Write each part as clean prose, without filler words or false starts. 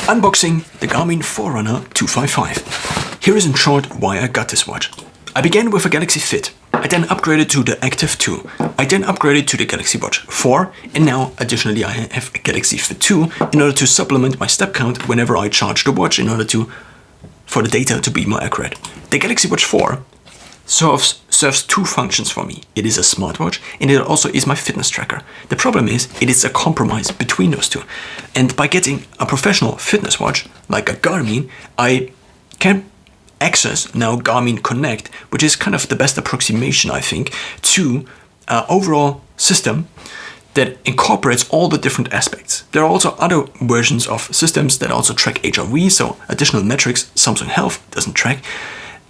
Unboxing the Garmin Forerunner 255. Here is in short why I got this watch. I began with a Galaxy Fit. I then upgraded to the Active 2. I then upgraded to the Galaxy Watch 4, and now additionally I have a Galaxy Fit 2 in order to supplement my step count whenever I charge the watch in order for the data to be more accurate. The Galaxy Watch 4 serves two functions for me. It is a smartwatch and it also is my fitness tracker. The problem is it is a compromise between those two. And by getting a professional fitness watch like a Garmin, I can access now Garmin Connect, which is kind of the best approximation, I think, to an overall system that incorporates all the different aspects. There are also other versions of systems that also track HRV, so additional metrics Samsung Health doesn't track.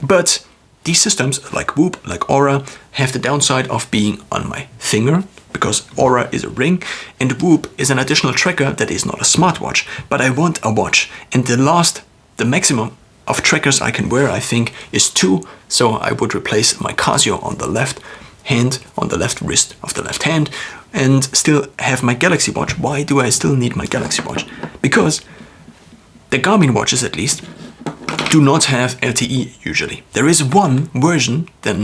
But these systems, like Whoop, like Aura, have the downside of being on my finger, because Aura is a ring, and Whoop is an additional tracker that is not a smartwatch. But I want a watch, and the maximum of trackers I can wear, I think, is 2, so I would replace my Casio on the left hand, on the left wrist of the left hand, and still have my Galaxy Watch. Why do I still need my Galaxy Watch? Because the Garmin watches, at least, do not have LTE usually. There is one version, the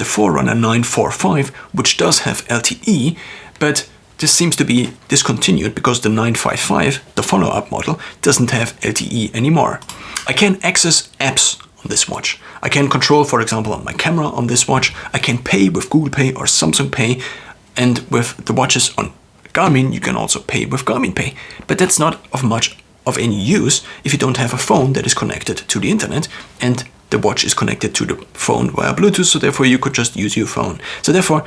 Forerunner 945, which does have LTE, but this seems to be discontinued because the 955, the follow-up model, doesn't have LTE anymore. I can access apps on this watch. I can control, for example, my camera on this watch. I can pay with Google Pay or Samsung Pay, and with the watches on Garmin, you can also pay with Garmin Pay. But that's not of any use if you don't have a phone that is connected to the internet, and the watch is connected to the phone via Bluetooth, so therefore you could just use your phone. So therefore,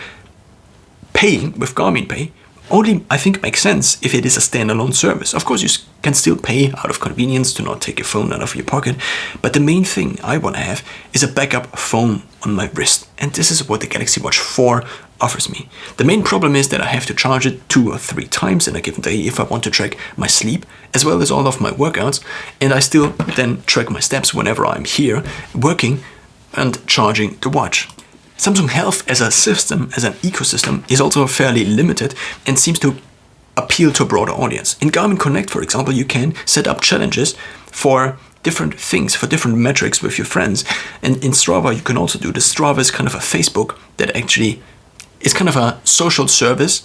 paying with Garmin Pay only, I think, makes sense if it is a standalone service. Of course, you can still pay out of convenience to not take your phone out of your pocket, but the main thing I want to have is a backup phone on my wrist, and this is what the Galaxy Watch 4 offers me. The main problem is that I have to charge it 2 or 3 times in a given day if I want to track my sleep as well as all of my workouts, and I still then track my steps whenever I'm here working and charging the watch. Samsung Health as a system, as an ecosystem, is also fairly limited and seems to appeal to a broader audience. In Garmin Connect, for example, you can set up challenges for different things, for different metrics with your friends. And in Strava, you can also do this. Strava is kind of a Facebook that actually is kind of a social service,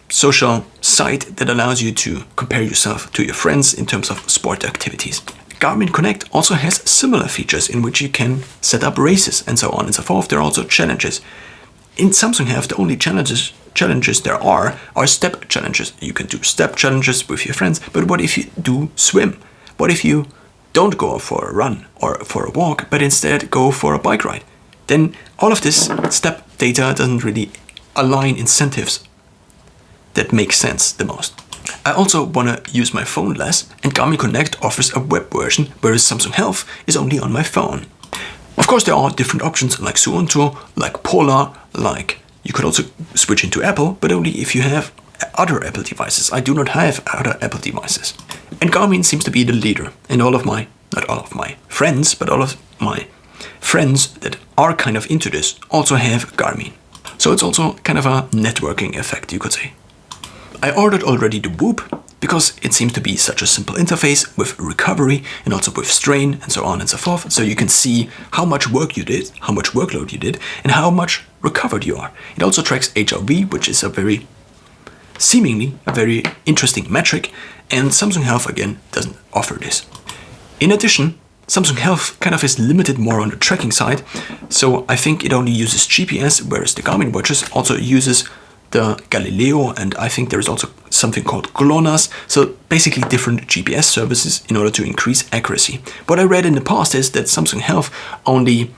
social site that allows you to compare yourself to your friends in terms of sport activities. Garmin Connect also has similar features in which you can set up races and so on and so forth. There are also challenges. In Samsung Health, the only challenges there are step challenges. You can do step challenges with your friends, but what if you do swim? What if you don't go for a run or for a walk, but instead go for a bike ride? Then all of this step data doesn't really align incentives that make sense the most. I also want to use my phone less, and Garmin Connect offers a web version, whereas Samsung Health is only on my phone. Of course, there are different options like Suunto, like Polar, like you could also switch into Apple, but only if you have other Apple devices. I do not have other Apple devices. And Garmin seems to be the leader, and not all of my friends, but all of my friends that are kind of into this also have Garmin. So it's also kind of a networking effect, you could say. I ordered already the Whoop because it seems to be such a simple interface with recovery and also with strain and so on and so forth. So you can see how much work you did, how much workload you did, and how much recovered you are. It also tracks HRV, which is seemingly a very interesting metric, and Samsung Health again doesn't offer this. In addition, Samsung Health kind of is limited more on the tracking side, so I think it only uses GPS, whereas the Garmin watches also uses the Galileo, and I think there is also something called GLONASS, so basically different GPS services in order to increase accuracy. What I read in the past is that Samsung Health only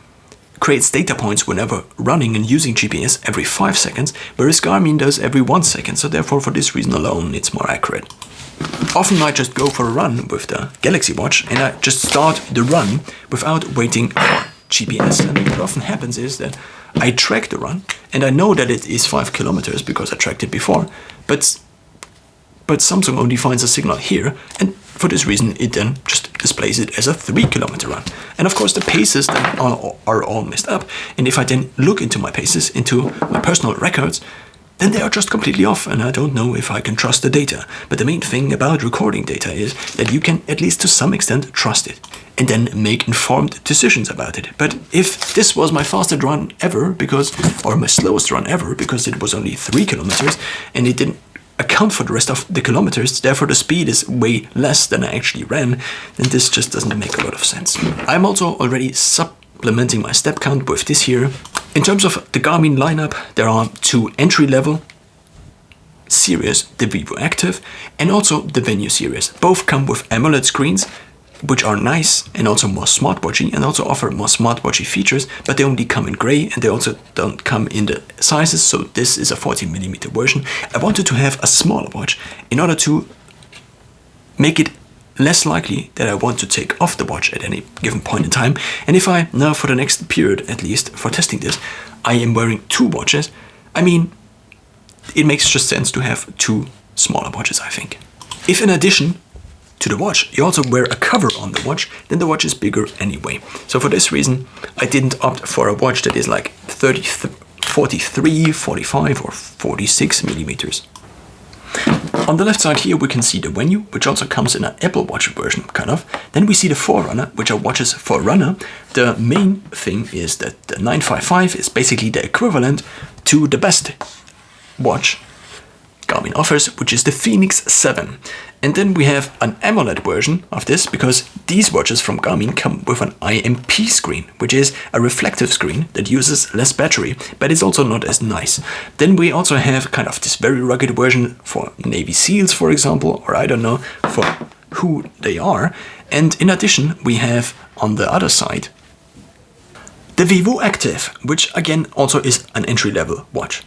creates data points whenever running and using GPS every 5 seconds, whereas Garmin does every 1 second, so therefore for this reason alone it's more accurate. Often I just go for a run with the Galaxy Watch and I just start the run without waiting for GPS, and what often happens is that I track the run and I know that it is 5 kilometers because I tracked it before, but Samsung only finds a signal here, and for this reason it then just displays it as a 3-kilometer run. And of course the paces then are all messed up, and if I then look into my paces, into my personal records, then they are just completely off, and I don't know if I can trust the data. But the main thing about recording data is that you can, at least to some extent, trust it and then make informed decisions about it. But if this was my fastest run ever, or my slowest run ever, because it was only 3 kilometers and it didn't account for the rest of the kilometers, therefore the speed is way less than I actually ran, then this just doesn't make a lot of sense. I'm also already supplementing my step count with this here. In terms of the Garmin lineup, there are 2 entry-level series, the Vivo Active and also the Venue series. Both come with AMOLED screens, which are nice and also more smartwatchy and also offer more smartwatchy features, but they only come in gray and they also don't come in the sizes, so this is a 40mm version. I wanted to have a smaller watch in order to make it less likely that I want to take off the watch at any given point in time. And if I, now for the next period at least, for testing this, I am wearing 2 watches, I mean, it makes just sense to have 2 smaller watches, I think. If in addition to the watch you also wear a cover on the watch, then the watch is bigger anyway. So for this reason, I didn't opt for a watch that is like 43, 45 or 46 millimeters. On the left side here we can see the Venue, which also comes in an Apple Watch version, kind of. Then we see the Forerunner, which are watches for runner. The main thing is that the 955 is basically the equivalent to the best watch Garmin offers, which is the Fenix 7. And then we have an AMOLED version of this, because these watches from Garmin come with an IMP screen, which is a reflective screen that uses less battery, but is also not as nice. Then we also have kind of this very rugged version for Navy SEALs, for example, or I don't know for who they are. And in addition, we have on the other side the Vivo Active, which again also is an entry-level watch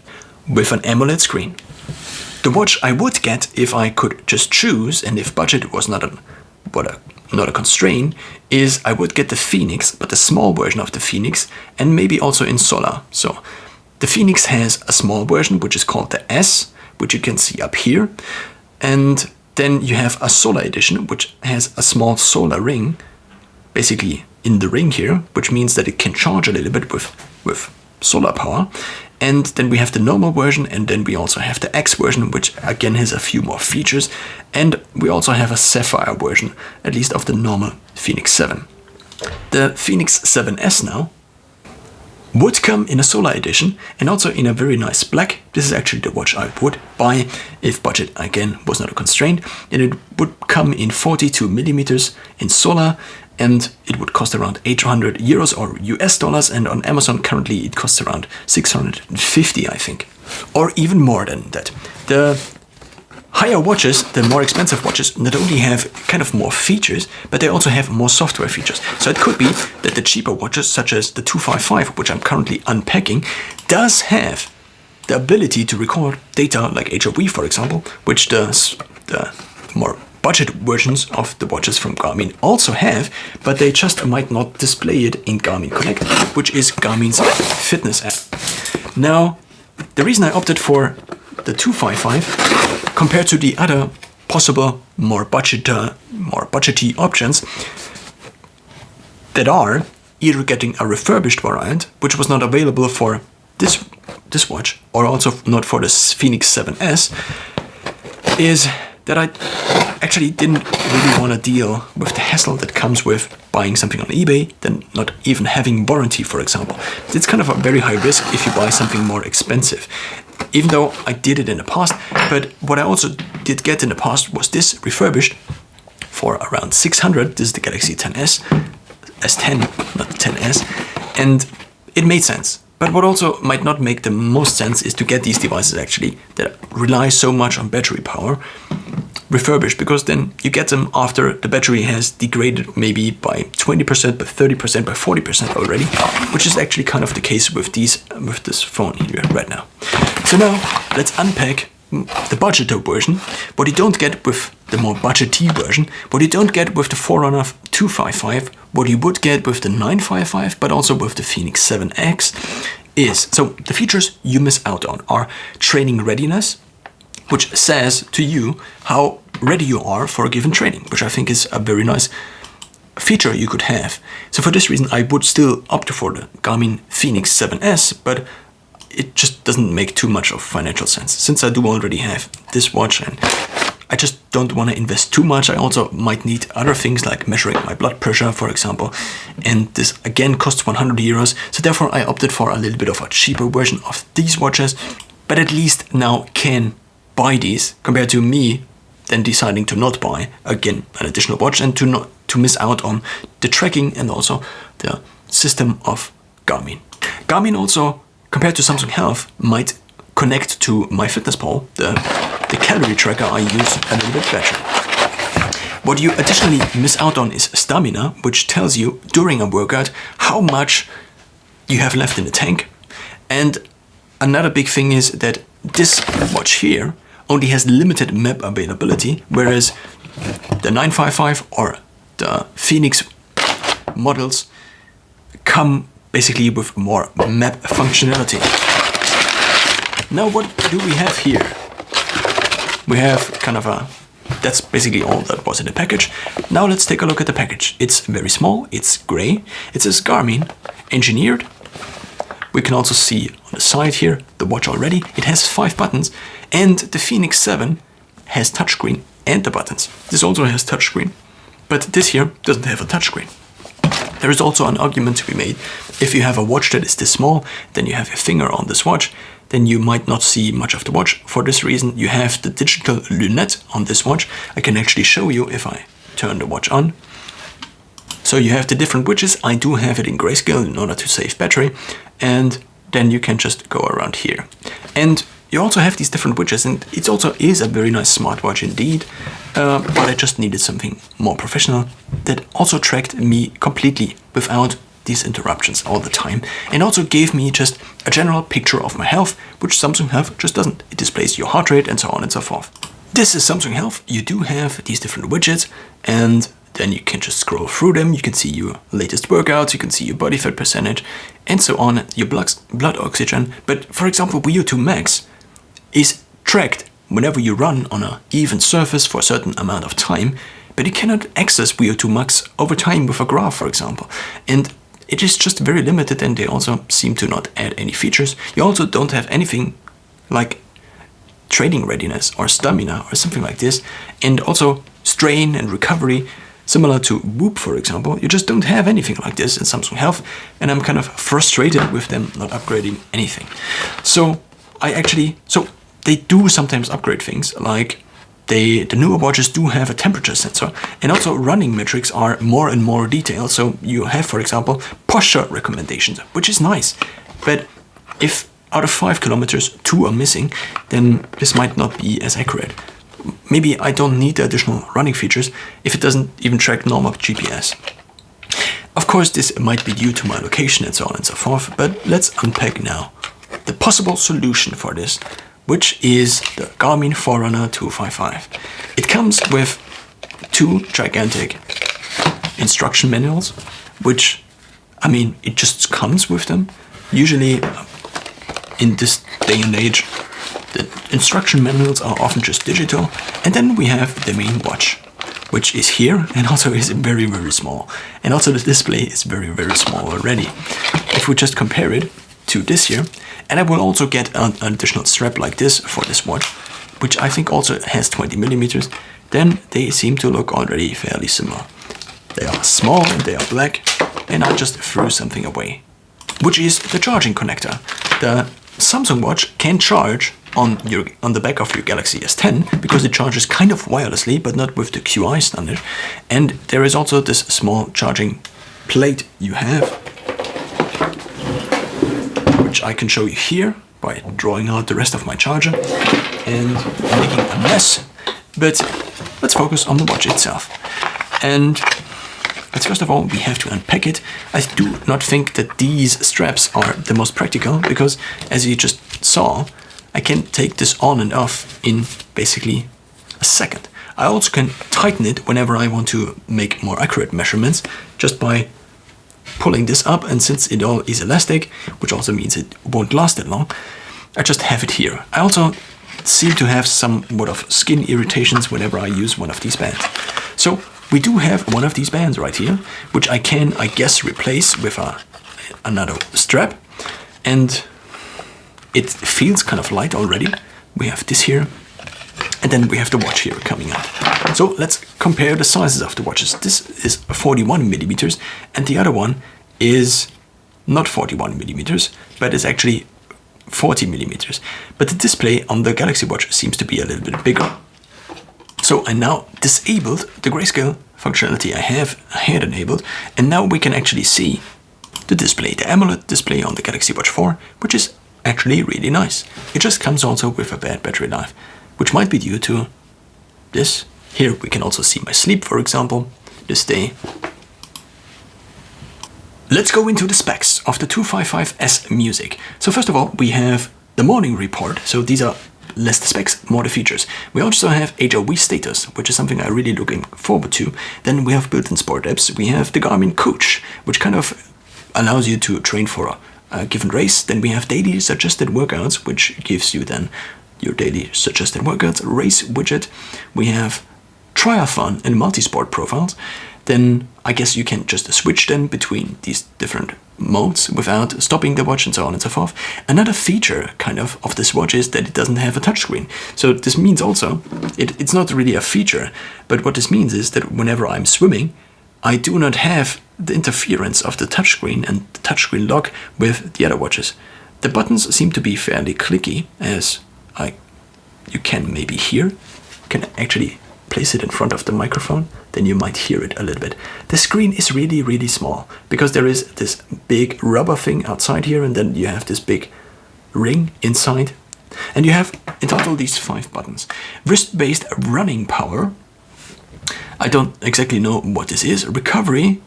with an AMOLED screen. The watch I would get if I could just choose, and if budget was not a constraint, is I would get the Phoenix, but the small version of the Phoenix, and maybe also in Solar. So the Phoenix has a small version, which is called the S, which you can see up here. And then you have a Solar edition, which has a small solar ring, basically in the ring here, which means that it can charge a little bit with solar power. And then we have the normal version, and then we also have the X version, which again has a few more features. And we also have a Sapphire version, at least of the normal Fenix 7. The Fenix 7S now would come in a Solar edition and also in a very nice black. This is actually the watch I would buy if budget again was not a constraint. And it would come in 42 millimeters in Solar, and it would cost around 800 euros or US dollars, and on Amazon currently it costs around 650, I think, or even more than that. The higher watches, the more expensive watches, not only have kind of more features, but they also have more software features. So it could be that the cheaper watches, such as the 255, which I'm currently unpacking, does have the ability to record data like HRV, for example, which the more budget versions of the watches from Garmin also have, but they just might not display it in Garmin Connect, which is Garmin's fitness app. Now, the reason I opted for the 255 compared to the other possible more budgety options that are either getting a refurbished variant, which was not available for this watch, or also not for the Fenix 7S, is that I actually didn't really want to deal with the hassle that comes with buying something on eBay, then not even having warranty, for example. It's kind of a very high risk if you buy something more expensive. Even though I did it in the past, but what I also did get in the past was this refurbished for around 600. This is the Galaxy 10S, S10, not the 10S, and it made sense. But what also might not make the most sense is to get these devices actually that rely so much on battery power refurbished, because then you get them after the battery has degraded maybe by 20%, by 30%, by 40% already, which is actually kind of the case with this phone here right now. So now let's unpack the budgeto version, what you don't get with the more budgety version, what you don't get with the Forerunner 255, what you would get with the 955, but also with the Fenix 7X is, so the features you miss out on are training readiness, which says to you how ready you are for a given training, which I think is a very nice feature you could have. So for this reason, I would still opt for the Garmin Fenix 7S, but it just doesn't make too much of financial sense. Since I do already have this watch and I just don't want to invest too much. I also might need other things like measuring my blood pressure, for example. And this again costs 100 euros. So therefore I opted for a little bit of a cheaper version of these watches, but at least now can buy these compared to me then deciding to not buy again an additional watch and to miss out on the tracking and also the system of Garmin. Garmin also, compared to Samsung Health, might connect to MyFitnessPal, the calorie tracker I use, a little bit better. What you additionally miss out on is stamina, which tells you during a workout how much you have left in the tank. And another big thing is that this watch here only has limited map availability, whereas the 955 or the Phoenix models come basically with more map functionality. Now what do we have here? We have kind of that's basically all that was in the package. Now let's take a look at the package. It's very small, it's gray, it says Garmin, engineered. We can also see on the side here the watch already. It has 5 buttons, and the Phoenix 7 has touchscreen and the buttons. This also has touchscreen, but this here doesn't have a touchscreen. There is also an argument to be made. If you have a watch that is this small, then you have your finger on this watch, then you might not see much of the watch. For this reason, you have the digital lunette on this watch. I can actually show you if I turn the watch on. So you have the different widgets. I do have it in grayscale in order to save battery, and then you can just go around here. And you also have these different widgets, and it also is a very nice smartwatch indeed, but I just needed something more professional that also tracked me completely without these interruptions all the time, and also gave me just a general picture of my health, which Samsung Health just doesn't. It displays your heart rate and so on and so forth. This is Samsung Health. You do have these different widgets, and then you can just scroll through them. You can see your latest workouts, you can see your body fat percentage, and so on, your blood oxygen. But for example, VO2 max is tracked whenever you run on an even surface for a certain amount of time, but you cannot access VO2 max over time with a graph, for example. And it is just very limited, and they also seem to not add any features. You also don't have anything like training readiness or stamina or something like this, and also strain and recovery, similar to Whoop, for example. You just don't have anything like this in Samsung Health, and I'm kind of frustrated with them not upgrading anything. So they do sometimes upgrade things, like the newer watches do have a temperature sensor, and also running metrics are more and more detailed. So you have, for example, posture recommendations, which is nice. But if out of 5 kilometers 2 are missing, then this might not be as accurate. Maybe I don't need the additional running features if it doesn't even track normal GPS. Of course, this might be due to my location and so on and so forth, but let's unpack now the possible solution for this, which is the Garmin Forerunner 255. It comes with 2 gigantic instruction manuals, which, I mean, it just comes with them. Usually, in this day and age, the instruction manuals are often just digital. And then we have the main watch, which is here and also is very, very small. And also the display is very, very small already. If we just compare it to this here, and I will also get an additional strap like this for this watch, which I think also has 20 millimeters, then they seem to look already fairly similar. They are small and they are black, and I just threw something away, which is the charging connector. The Samsung watch can charge on the back of your Galaxy S10 because it charges kind of wirelessly, but not with the QI standard. And there is also this small charging plate you have, which I can show you here by drawing out the rest of my charger and making a mess. But let's focus on the watch itself. And first of all, we have to unpack it. I do not think that these straps are the most practical because, as you just saw, I can take this on and off in basically a second. I also can tighten it whenever I want to make more accurate measurements just by pulling this up, and since it all is elastic, which also means it won't last that long, I just have it here. I also seem to have somewhat of skin irritations whenever I use one of these bands. So we do have one of these bands right here, which I can, I guess, replace with another strap. And it feels kind of light already. We have this here, and then we have the watch here coming up. So let's compare the sizes of the watches. This is 41 millimeters, and the other one is not 41 millimeters, but it's actually 40 millimeters. But the display on the Galaxy Watch seems to be a little bit bigger. So I now disabled the grayscale functionality I had enabled, and now we can actually see the display, the AMOLED display on the Galaxy Watch 4, which is actually really nice. It just comes also with a bad battery life, which might be due to this. Here we can also see my sleep, for example, this day. Let's go into the specs of the 255S Music. So first of all, we have the morning report. So these are less the specs, more the features. We also have HOV status, which is something I'm really looking forward to. Then we have built-in sport apps. We have the Garmin Coach, which kind of allows you to train for a given race. Then we have daily suggested workouts, which gives you then your daily suggested workouts, race widget. We have triathlon and multi-sport profiles. Then I guess you can just switch them between these different modes without stopping the watch and so on and so forth. Another feature kind of this watch is that it doesn't have a touchscreen. So this means also, it's not really a feature, but what this means is that whenever I'm swimming, I do not have the interference of the touchscreen and the touchscreen lock with the other watches. The buttons seem to be fairly clicky, as you can maybe hear. You can actually place it in front of the microphone, then you might hear it a little bit. The screen is really, really small because there is this big rubber thing outside here, and then you have this big ring inside. And you have in total these 5 buttons. Wrist-based running power. I don't exactly know what this is. Recovery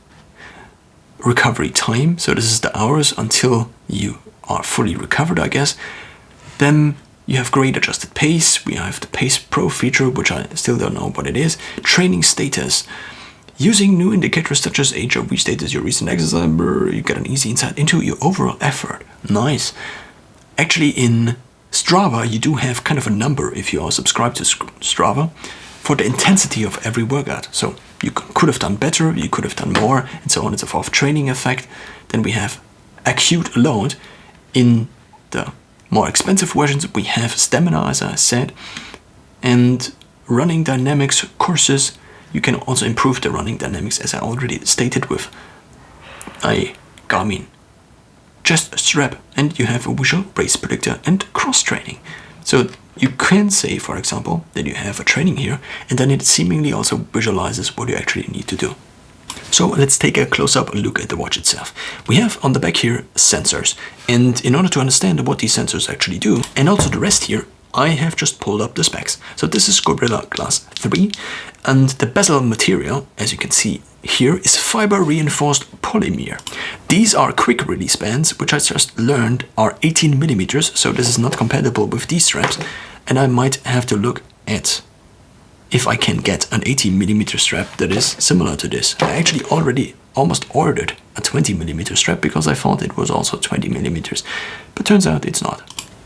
time. So this is the hours until you are fully recovered, I guess. Then you have great adjusted pace. We have the Pace Pro feature, which I still don't know what it is. Training status. Using new indicators such as HOV status, your recent exercise, you get an easy insight into your overall effort. Nice. Actually, in Strava, you do have kind of a number if you are subscribed to Strava for the intensity of every workout. So you could have done better, you could have done more, and so on and so forth. Training effect. Then we have acute load. In the more expensive versions, we have stamina, as I said, and running dynamics courses. You can also improve the running dynamics, as I already stated, with a Garmin chest strap, and you have a visual race predictor and cross training. So you can say, for example, that you have a training here, and then it seemingly also visualizes what you actually need to do. So let's take a close-up look at the watch itself. We have on the back here sensors, and in order to understand what these sensors actually do, and also the rest here, I have just pulled up the specs. So this is Gorilla Glass 3, and the bezel material, as you can see here, is fiber-reinforced polymer. These are quick release bands, which I just learned are 18 millimeters, so this is not compatible with these straps, and I might have to look at if I can get an 18mm strap that is similar to this. I actually already almost ordered a 20mm strap because I thought it was also 20mm, but turns out it's not.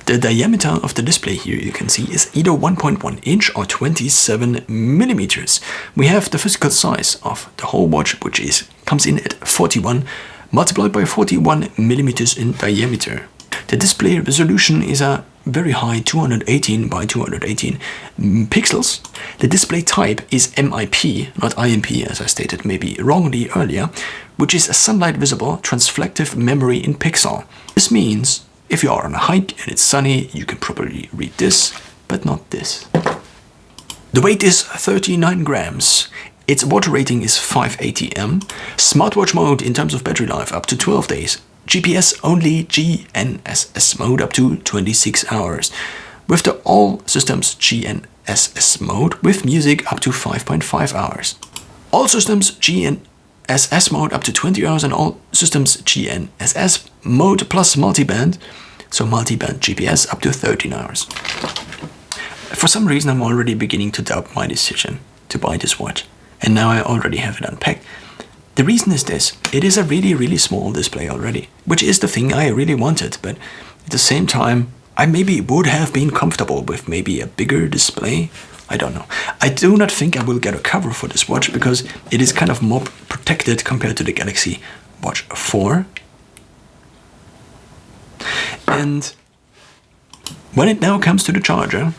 The diameter of the display here, you can see, is either 1.1 inch or 27mm. We have the physical size of the whole watch, which comes in at 41 multiplied by 41mm in diameter. The display resolution is a very high 218 by 218 pixels. The display type is MIP, not IMP, as I stated maybe wrongly earlier, which is a sunlight visible transflective memory in pixel. This means if you are on a hike and it's sunny, you can probably read this, but not this. The weight is 39 grams. Its water rating is 580 m. Smartwatch mode in terms of battery life up to 12 days. GPS only GNSS mode up to 26 hours. With the all systems GNSS mode with music up to 5.5 hours. All systems GNSS mode up to 20 hours and all systems GNSS mode plus multiband, so multiband GPS up to 13 hours. For some reason I'm already beginning to doubt my decision to buy this watch, and now I already have it unpacked. The reason is this: it is a really, really small display already, which is the thing I really wanted, but at the same time, I maybe would have been comfortable with maybe a bigger display. I don't know. I do not think I will get a cover for this watch because it is kind of more protected compared to the Galaxy Watch 4. And When it now comes to the charger,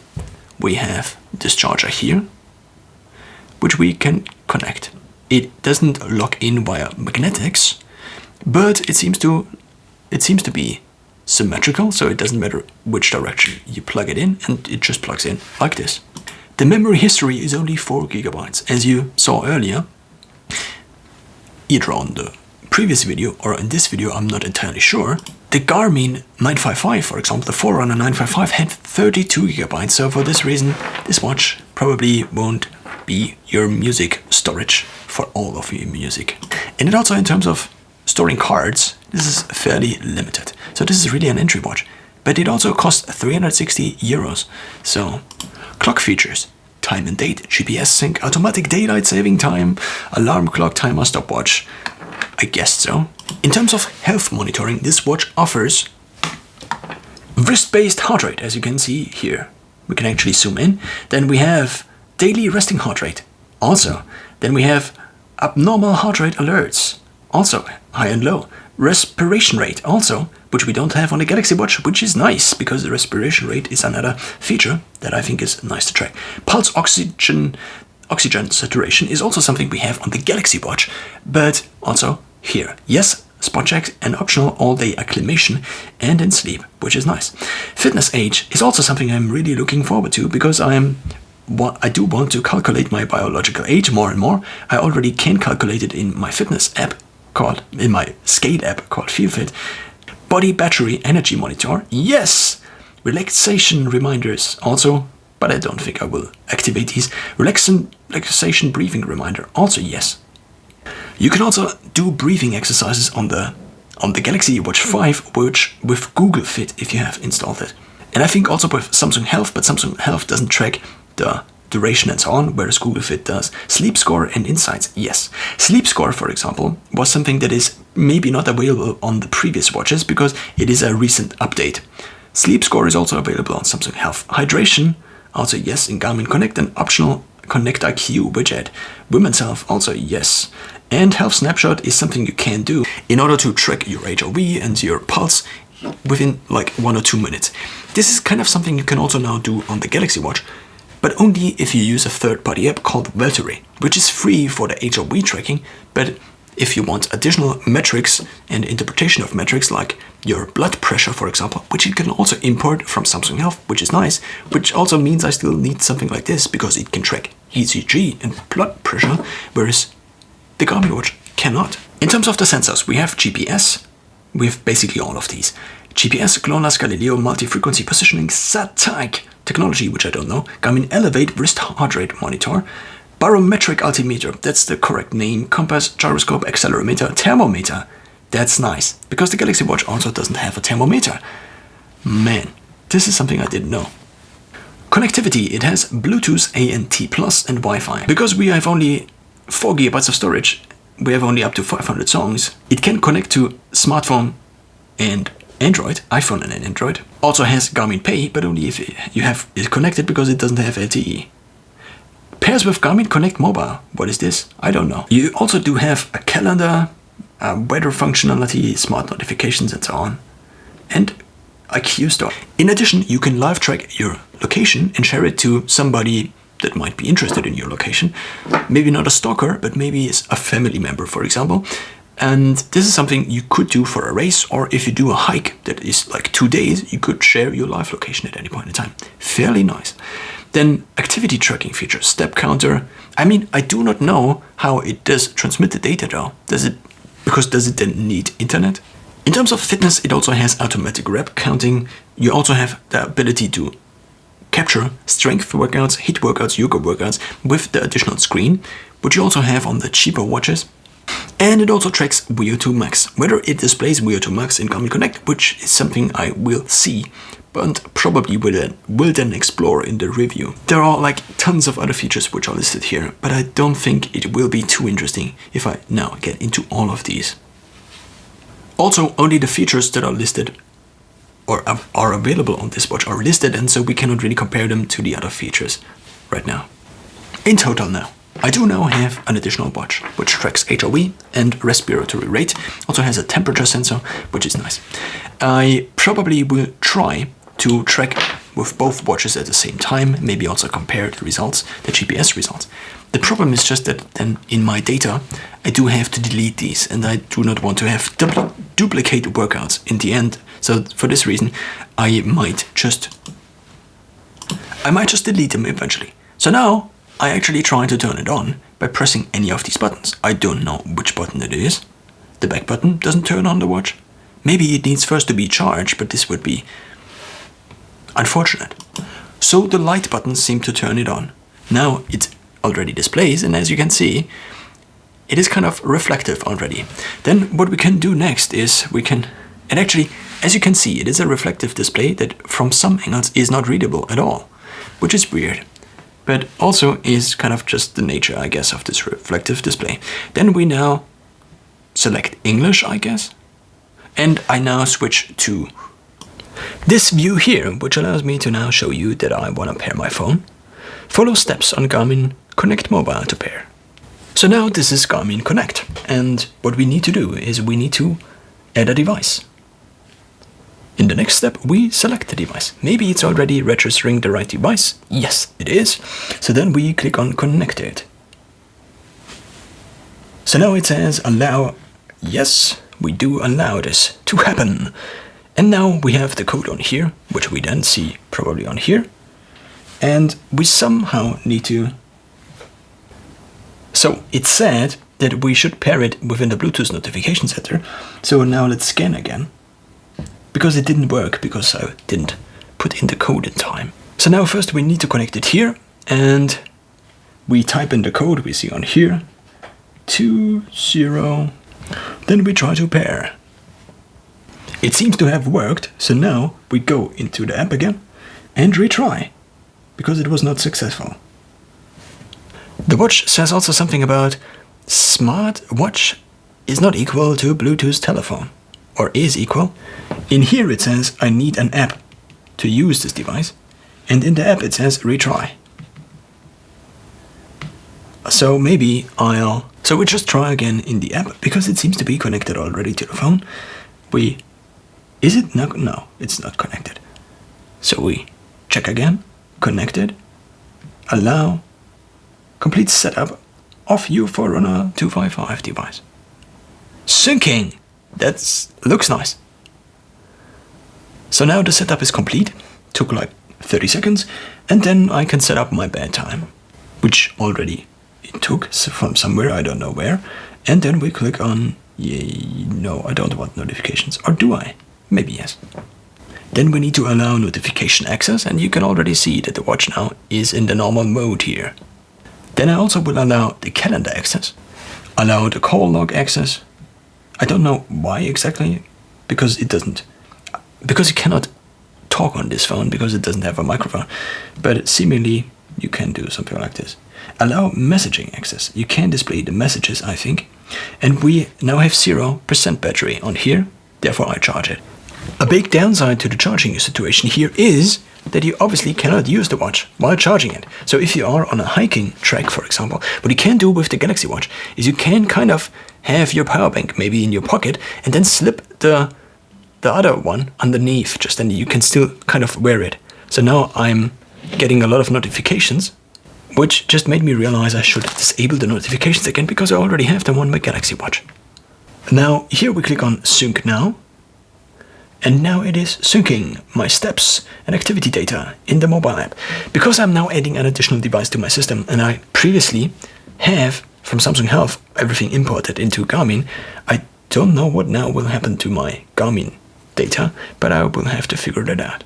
we have this charger here, which we can connect. It doesn't lock in via magnetics, but it seems to be symmetrical, so it doesn't matter which direction you plug it in, and it just plugs in like this. The memory history is only 4 GB, as you saw earlier, either on the previous video or in this video, I'm not entirely sure. The Garmin 955, for example, the Forerunner 955 had 32 GB, so for this reason, this watch probably won't be your music storage for all of your music. And it also, in terms of storing cards, this is fairly limited. So this is really an entry watch, but it also costs 360 euros. So clock features, time and date, GPS sync, automatic daylight saving time, alarm clock, timer, stopwatch. I guessed so. In terms of health monitoring, this watch offers wrist-based heart rate, as you can see here. We can actually zoom in. Then we have daily resting heart rate. Also, then we have abnormal heart rate alerts. Also, high and low. Respiration rate also, which we don't have on the Galaxy Watch, which is nice because the respiration rate is another feature that I think is nice to track. Pulse oxygen saturation is also something we have on the Galaxy Watch, but also here. Yes, spot checks and optional all-day acclimation and in sleep, which is nice. Fitness age is also something I'm really looking forward to because I do want to calculate my biological age more and more. I already can calculate it in my fitness app in my skate app called FeelFit. Body battery energy monitor, yes. Relaxation reminders also, but I don't think I will activate these. Relaxation breathing reminder, also yes. You can also do breathing exercises on the Galaxy Watch 5, which with Google Fit if you have installed it. And I think also with Samsung Health, but Samsung Health doesn't track the duration and so on, whereas Google Fit does. Sleep score and insights, yes. Sleep score, for example, was something that is maybe not available on the previous watches because it is a recent update. Sleep score is also available on Samsung Health. Hydration, also yes, in Garmin Connect, an optional Connect IQ widget. Women's Health, also yes. And Health Snapshot is something you can do in order to track your HRV and your pulse within like 1 or 2 minutes. This is kind of something you can also now do on the Galaxy Watch, but only if you use a third-party app called Valtteri, which is free for the HRV tracking, but if you want additional metrics and interpretation of metrics like your blood pressure, for example, which you can also import from Samsung Health, which is nice, which also means I still need something like this because it can track ECG and blood pressure, whereas the Garmin watch cannot. In terms of the sensors, we have GPS, we have basically all of these. GPS, GLONASS, Galileo, multi-frequency positioning, SAT-TAG technology, which I don't know, Garmin Elevate wrist heart rate monitor, barometric altimeter, that's the correct name, compass, gyroscope, accelerometer, thermometer. That's nice, because the Galaxy Watch also doesn't have a thermometer. Man, this is something I didn't know. Connectivity, it has Bluetooth ANT Plus and Wi-Fi. Because we have only 4 GB of storage, we have only up to 500 songs. It can connect to smartphone and Android, iPhone and Android. Also has Garmin Pay, but only if you have it connected because it doesn't have LTE. Pairs with Garmin Connect Mobile. What is this? I don't know. You also do have a calendar, weather functionality, smart notifications and so on. And IQ Store. In addition, you can live track your location and share it to somebody that might be interested in your location. Maybe not a stalker, but maybe it's a family member, for example. And this is something you could do for a race, or if you do a hike that is like 2 days, you could share your live location at any point in time. Fairly nice. Then activity tracking features, step counter. I mean, I do not know how it does transmit the data though. Does it then need internet? In terms of fitness, it also has automatic rep counting. You also have the ability to capture strength workouts, HIIT workouts, yoga workouts with the additional screen, which you also have on the cheaper watches. And it also tracks VO2 max. Whether it displays VO2 max in Garmin Connect, which is something I will see, but probably will then explore in the review. There are like tons of other features which are listed here, but I don't think it will be too interesting if I now get into all of these. Also, only the features that are listed or are available on this watch are listed, and so we cannot really compare them to the other features right now. In total now, I do now have an additional watch which tracks HRV and respiratory rate, also has a temperature sensor, which is nice. I probably will try to track with both watches at the same time, maybe also compare the results, the GPS results. The problem is just that then in my data, I do have to delete these, and I do not want to have duplicate workouts in the end. So for this reason, I might just delete them eventually. So now I actually try to turn it on by pressing any of these buttons. I don't know which button it is. The back button doesn't turn on the watch. Maybe it needs first to be charged, but this would be unfortunate. So the light buttons seem to turn it on. Now it already displays, and as you can see, it is kind of reflective already. Then what we can do next is and actually, as you can see, it is a reflective display that from some angles is not readable at all, which is weird, but also is kind of just the nature, I guess, of this reflective display. Then we now select English, I guess, and I now switch to this view here, which allows me to now show you that I want to pair my phone. Follow steps on Garmin Connect Mobile to pair. So now this is Garmin Connect, and what we need to do is we need to add a device. In the next step, we select the device. Maybe it's already registering the right device. Yes, it is. So then we click on Connected. So now it says allow. Yes, we do allow this to happen. And now we have the code on here, which we then see probably on here. And we somehow need to... So it said that we should pair it within the Bluetooth notification center. So now let's scan again. Because it didn't work, because I didn't put in the code in time. So now first we need to connect it here, and we type in the code we see on here, 20, then we try to pair. It seems to have worked, so now we go into the app again and retry, because it was not successful. The watch says also something about smart watch is not equal to Bluetooth telephone, or is equal. In here it says I need an app to use this device, and in the app it says retry. So maybe so we just try again in the app, because it seems to be connected already to the phone. Is it not? No, it's not connected. So we check again, connected, allow, complete setup of your Forerunner 255 device. Syncing! That looks nice. So now the setup is complete. Took like 30 seconds, and then I can set up my bedtime, which already it took from somewhere, I don't know where. And then we click on, no, I don't want notifications. Or do I? Maybe yes. Then we need to allow notification access, and you can already see that the watch now is in the normal mode here. Then I also will allow the calendar access, allow the call log access. I don't know why exactly, because you cannot talk on this phone because it doesn't have a microphone, but seemingly you can do something like this. Allow messaging access. You can display the messages, I think, and we now have 0% battery on here, therefore I charge it. A big downside to the charging situation here is that you obviously cannot use the watch while charging it. So if you are on a hiking track, for example, what you can do with the Galaxy Watch is you can kind of have your power bank maybe in your pocket and then slip the other one underneath, just then you can still kind of wear it. So now I'm getting a lot of notifications, which just made me realize I should disable the notifications again, because I already have them on my Galaxy Watch. Now here we click on Sync Now, and now it is syncing my steps and activity data in the mobile app. Because I'm now adding an additional device to my system, and I previously have from Samsung Health everything imported into Garmin, I don't know what now will happen to my Garmin data, but I will have to figure that out.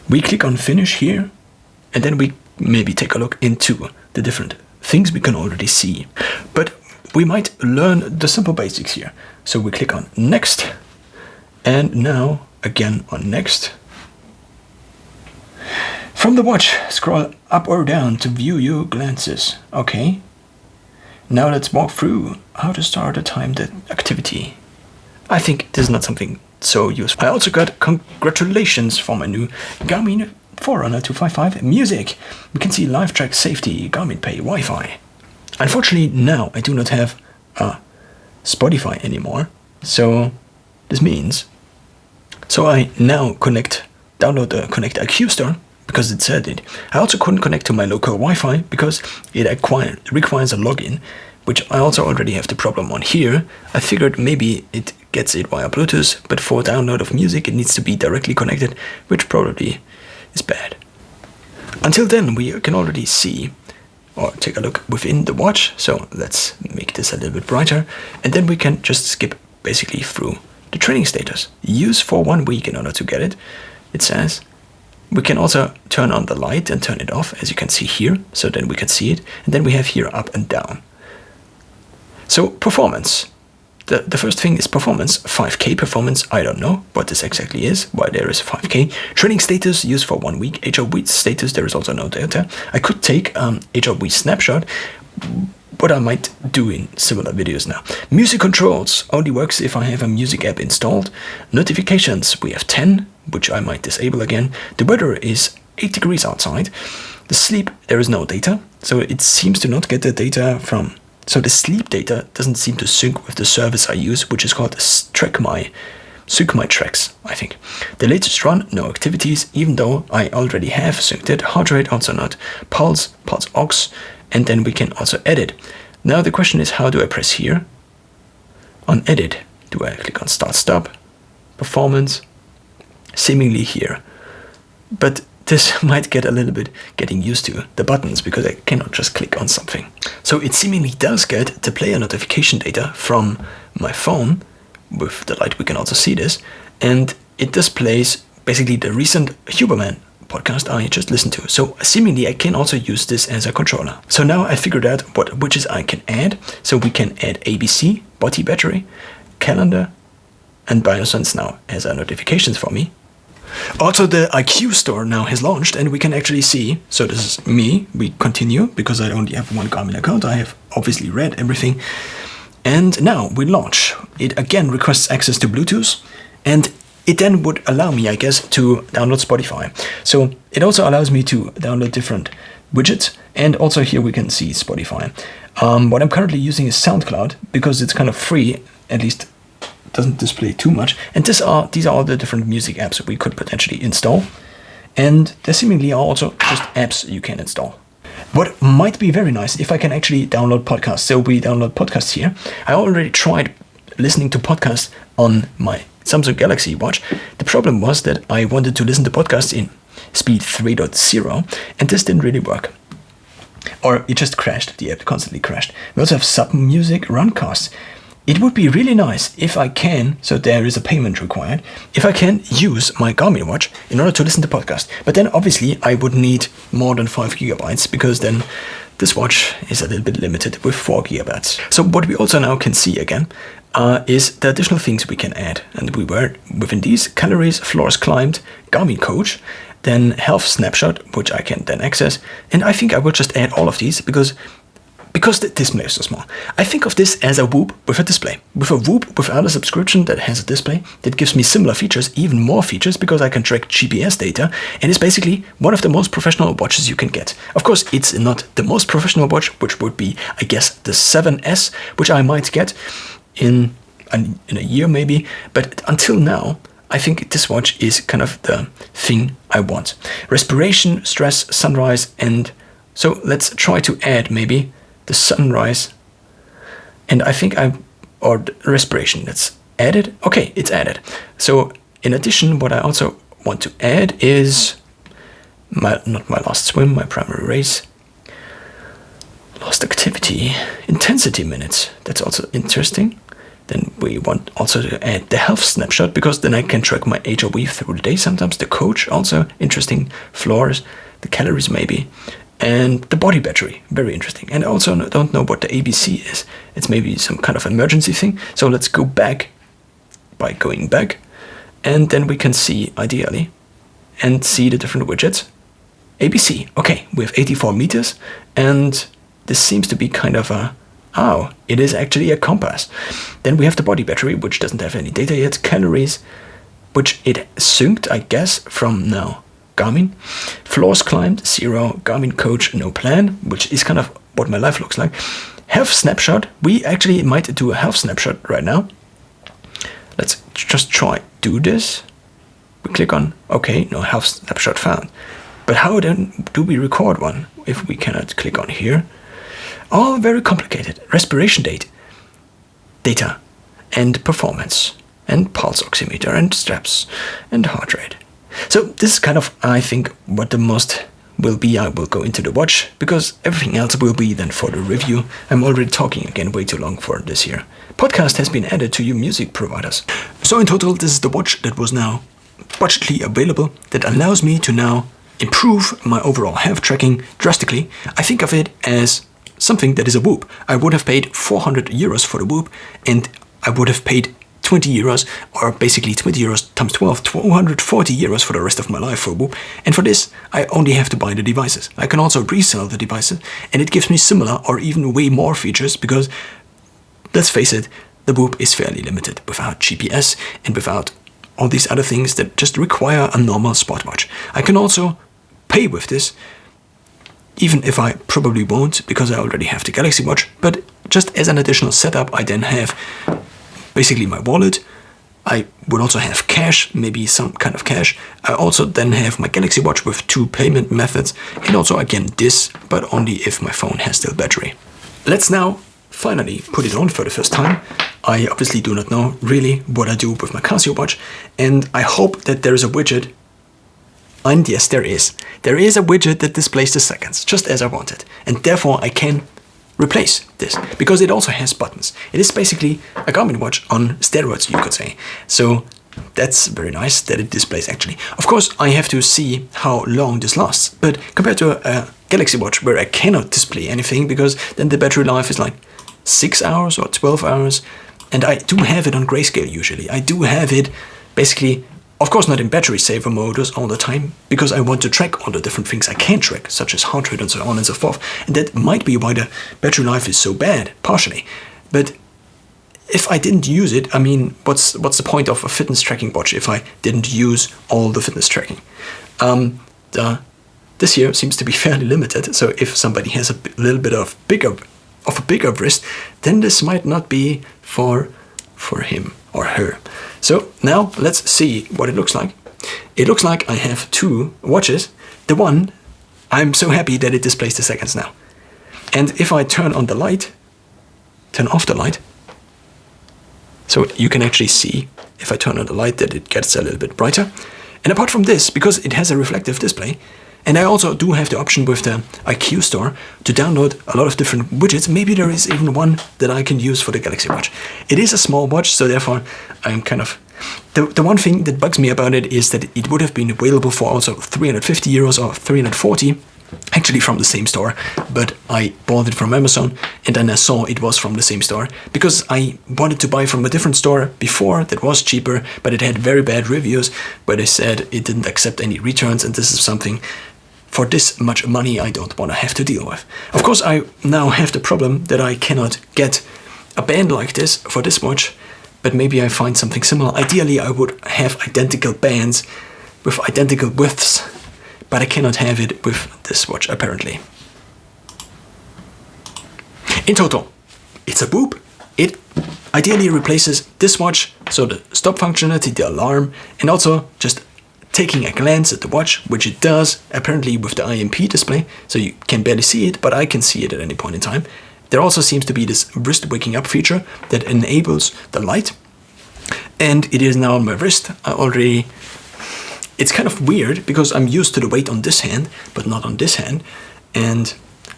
We click on Finish here, and then we maybe take a look into the different things we can already see. But we might learn the simple basics here. So we click on Next, and now again on Next. From the watch, scroll up or down to view your glances. Okay. Now let's walk through how to start a timed activity. I think this is not something so useful. I also got congratulations for my new Garmin Forerunner 255 music. We can see live track, safety, Garmin Pay, Wi-Fi. Unfortunately now I do not have Spotify anymore. So this means, I now connect download the Connect IQ store because it said it. I also couldn't connect to my local Wi-Fi because it requires a login, which I also already have the problem on here. I figured maybe it gets it via Bluetooth, but for download of music it needs to be directly connected, which probably is bad. Until then, we can already see or take a look within the watch. So let's make this a little bit brighter, and then we can just skip basically through the training status. Use for 1 week in order to get it, it says. We can also turn on the light and turn it off, as you can see here, so then we can see it. And then we have here up and down. So performance. The first thing is performance. 5K performance, I don't know what this exactly is, why there is 5K. Training status, used for 1 week. HRV status, there is also no data. I could take HRV snapshot, what I might do in similar videos now. Music controls only works if I have a music app installed. Notifications, we have 10, which I might disable again. The weather is 8 degrees outside. The sleep, there is no data, so it seems to not get the data from... So the sleep data doesn't seem to sync with the service I use, which is called Sync My Tracks, I think. The latest run, no activities, even though I already have synced it. Heart rate, also not. Pulse ox, and then we can also edit. Now the question is, how do I press here? On edit, do I click on start stop? Performance, seemingly here. But this might get a little bit getting used to the buttons because I cannot just click on something. So it seemingly does get the player notification data from my phone. With the light we can also see this, and it displays basically the recent Huberman podcast I just listened to. So seemingly I can also use this as a controller. So now I figured out what widgets I can add. So we can add ABC, body battery, calendar, and BioSense now has notifications for me. Also the IQ store now has launched, and we can actually see, so this is me, we continue because I only have one Garmin account. I have obviously read everything. And now we launch. It again requests access to Bluetooth, and it then would allow me, I guess, to download Spotify. So it also allows me to download different widgets, and also here we can see Spotify. What I'm currently using is SoundCloud because it's kind of free, at least doesn't display too much. And these are all the different music apps that we could potentially install. And there seemingly are also just apps you can install. What might be very nice if I can actually download podcasts. So we download podcasts here. I already tried listening to podcasts on my Samsung Galaxy Watch. The problem was that I wanted to listen to podcasts in speed 3.0, and this didn't really work. Or it just crashed, the app constantly crashed. We also have sub music runcasts. It would be really nice if I can, so there is a payment required, if I can use my Garmin watch in order to listen to podcasts. But then obviously I would need more than 5 gigabytes because then this watch is a little bit limited with 4 gigabytes. So what we also now can see again is the additional things we can add. And we were within these: calories, floors climbed, Garmin coach, then health snapshot, which I can then access. And I think I will just add all of these because the display is so small. I think of this as a Whoop with a display. With a Whoop without a subscription that has a display that gives me similar features, even more features, because I can track GPS data, and it's basically one of the most professional watches you can get. Of course, it's not the most professional watch, which would be, I guess, the 7S, which I might get in a year maybe, but until now, I think this watch is kind of the thing I want. Respiration, stress, sunrise, and so let's try to add maybe the sunrise, and I think or the respiration, that's added. Okay, it's added. So in addition, what I also want to add is not my last swim, my primary race, lost activity, intensity minutes. That's also interesting. Then we want also to add the health snapshot, because then I can track my HRV through the day. Sometimes the coach, also interesting, floors, the calories maybe. And the body battery, very interesting. And I also don't know what the ABC is. It's maybe some kind of emergency thing. So let's go back by going back. And then we can see, ideally, and see the different widgets. ABC, okay, we have 84 meters. And this seems to be kind of it is actually a compass. Then we have the body battery, which doesn't have any data yet. Calories, which it synced, I guess, from now. Garmin. Floors climbed, 0. Garmin coach, no plan, which is kind of what my life looks like. Health snapshot. We actually might do a health snapshot right now. Let's just try do this. We click on OK, no health snapshot found. But how then do we record one if we cannot click on here? All very complicated. Respiration date, data, and performance, and pulse oximeter, and straps, and heart rate. So this is kind of, I think, what the most will be. I will go into the watch, because everything else will be then for the review. I'm already talking again way too long for this here. Podcast has been added to your music providers. So in total, this is the watch that was now budgetly available, that allows me to now improve my overall health tracking drastically. I think of it as something that is a Whoop. I would have paid 400 euros for the Whoop, and I would have paid 20 euros, or basically 20 euros times 12, 240 euros for the rest of my life for a Whoop. And for this, I only have to buy the devices. I can also resell the devices, and it gives me similar or even way more features, because let's face it, the Whoop is fairly limited without GPS and without all these other things that just require a normal smartwatch. I can also pay with this, even if I probably won't, because I already have the Galaxy Watch, but just as an additional setup, I then have basically my wallet. I would also have cash, maybe some kind of cash. I also then have my Galaxy Watch with 2 payment methods, and also again this, but only if my phone has still battery. Let's now finally put it on for the first time. I obviously do not know really what I do with my Casio watch, and I hope that there is a widget. And yes, there is. There is a widget that displays the seconds, just as I wanted. And therefore I can replace this, because it also has buttons. It is basically a Garmin watch on steroids, you could say. So that's very nice that it displays actually. Of course, I have to see how long this lasts. But compared to a Galaxy Watch where I cannot display anything, because then the battery life is like 6 hours or 12 hours. And I do have it on grayscale usually. I do have it basically, of course not in battery saver modus all the time, because I want to track all the different things I can track, such as heart rate and so on and so forth. And that might be why the battery life is so bad, partially. But if I didn't use it, I mean, what's the point of a fitness tracking watch if I didn't use all the fitness tracking? This year seems to be fairly limited, so if somebody has a little bit of a bigger wrist, then this might not be for him or her. So now let's see what it looks like. It looks like I have 2 watches. The one, I'm so happy that it displays the seconds now. And if I turn on the light, turn off the light, so you can actually see, if I turn on the light, that it gets a little bit brighter. And apart from this, because it has a reflective display, and I also do have the option with the IQ Store to download a lot of different widgets. Maybe there is even one that I can use for the Galaxy Watch. It is a small watch, so therefore I'm kind of... The one thing that bugs me about it is that it would have been available for also 350 euros or 340, actually from the same store, but I bought it from Amazon, and then I saw it was from the same store, because I wanted to buy from a different store before that was cheaper, but it had very bad reviews, where they said it didn't accept any returns, and this is something for this much money I don't want to have to deal with. Of course, I now have the problem that I cannot get a band like this for this watch, but maybe I find something similar. Ideally, I would have identical bands with identical widths, but I cannot have it with this watch, apparently. In total, it's a Whoop. It ideally replaces this watch, so the stop functionality, the alarm, and also just taking a glance at the watch, which it does, apparently with the IMP display, so you can barely see it, but I can see it at any point in time. There also seems to be this wrist waking up feature that enables the light, and it is now on my wrist. It's kind of weird, because I'm used to the weight on this hand, but not on this hand, and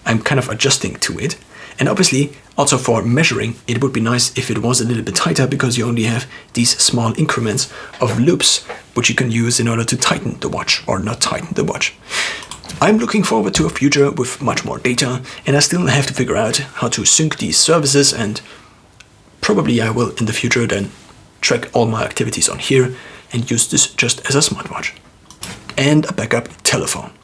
I'm kind of adjusting to it. And obviously, also for measuring, it would be nice if it was a little bit tighter, because you only have these small increments of loops, which you can use in order to tighten the watch or not tighten the watch. I'm looking forward to a future with much more data, and I still have to figure out how to sync these services, and probably I will in the future then track all my activities on here and use this just as a smartwatch. And a backup telephone.